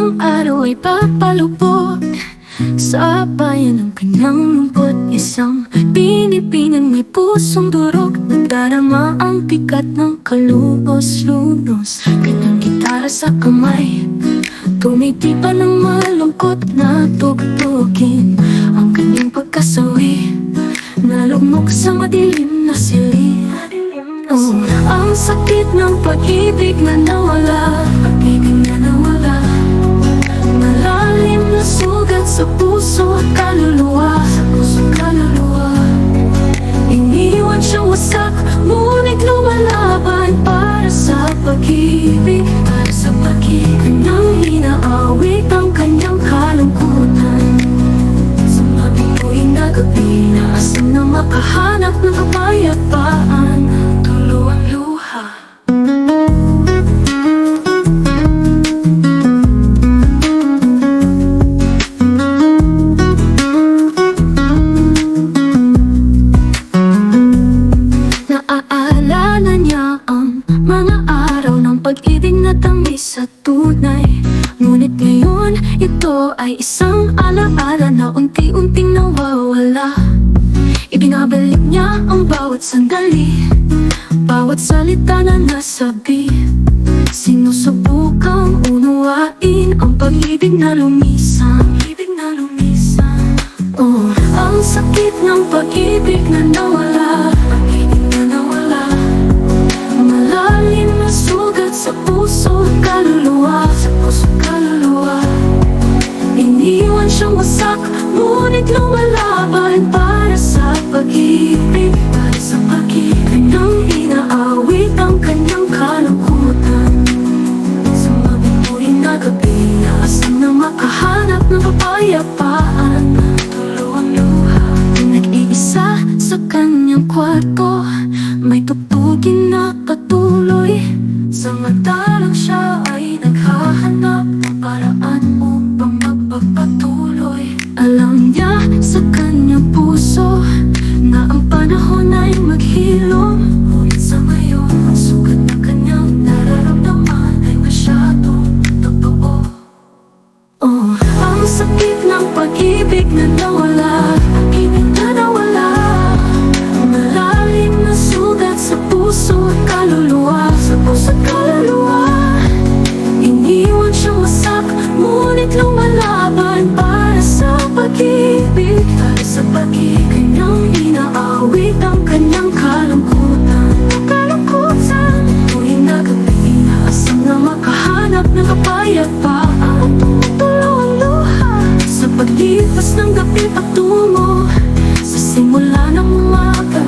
Ang araw ay papalubog sa bayan ng kanyang lungkot. Isang pinipinang may pusong durog, nadarama ang bigat ng kalubos-lubos. Kanyang gitara sa kamay, tumitipa ng malungkot na tugtugin. Ang kanyang pagkasawi, nalugmok sa madilim na silid. Oh, ang sakit ng pag-ibig na nawala, pag-ibig na nawala. Malalim na sugat sa puso at kaluluwa, sa puso at kaluluwa. Iniwan siyang wasak, ngunit lumalaban para sa pag-ibig, para sa pag-ibig. Nang inaawit ang kanyang kalungkutan, sa mabigoy na gabi, naasam na makahanap ng kapayapaan. Tulo ang luha. Naaalala niya ang mga araw ng pag-ibig na tamis at tunay. Ngunit ngayon, ito ay isang alaala na unti-unting nawawala. Ibinabalik niya ang bawat sandali, bawat salita na nasabi. Sinusubukang unawain ang pag-ibig na lumisan, pag-ibig na lumisan. Oh, ang sakit ng pag-ibig na nawala, pag-ibig na nawala. Malalim na sugat sa puso at kaluluwa, sa puso at kaluluwa. Iniwan siyang wasak, ngunit lumalaban para sa pag-ibig, para sa pag-ibig. Nang inaawit ang kanyang kalungkutan, sa mabigoy na gabi, naasam na makahanap ng kapayapaan. Tulo ang luha. Nag-iisa sa kanyang kwarto, may tugtugin na patuloy. Samantalang siya ay naghahanap ng paraan upang magpagpatuloy. Alam niya sa kanyang puso na ang panahon ay maghilom, ngunit sa ngayon, ang sugat na kanyang nararamdaman ay masyadong totoo. Oh, ang sakit ng pag-ibig na nawala, pag-ibig na nawala. Malalim na sugat sa puso at kaluluwa, sa puso at kaluluwa. Iniwan siyang wasak, ngunit lumalaban para sa pag-ibig, para sa pag-ibig. Nang inaawit ang kanyang kalungkutan, kalungkutan. Tuwing na gabi, naasam na makahanap ng kapayapaan. Tumutulo ang luha sa paglipas ng gabi patungo sa simula ng umaga.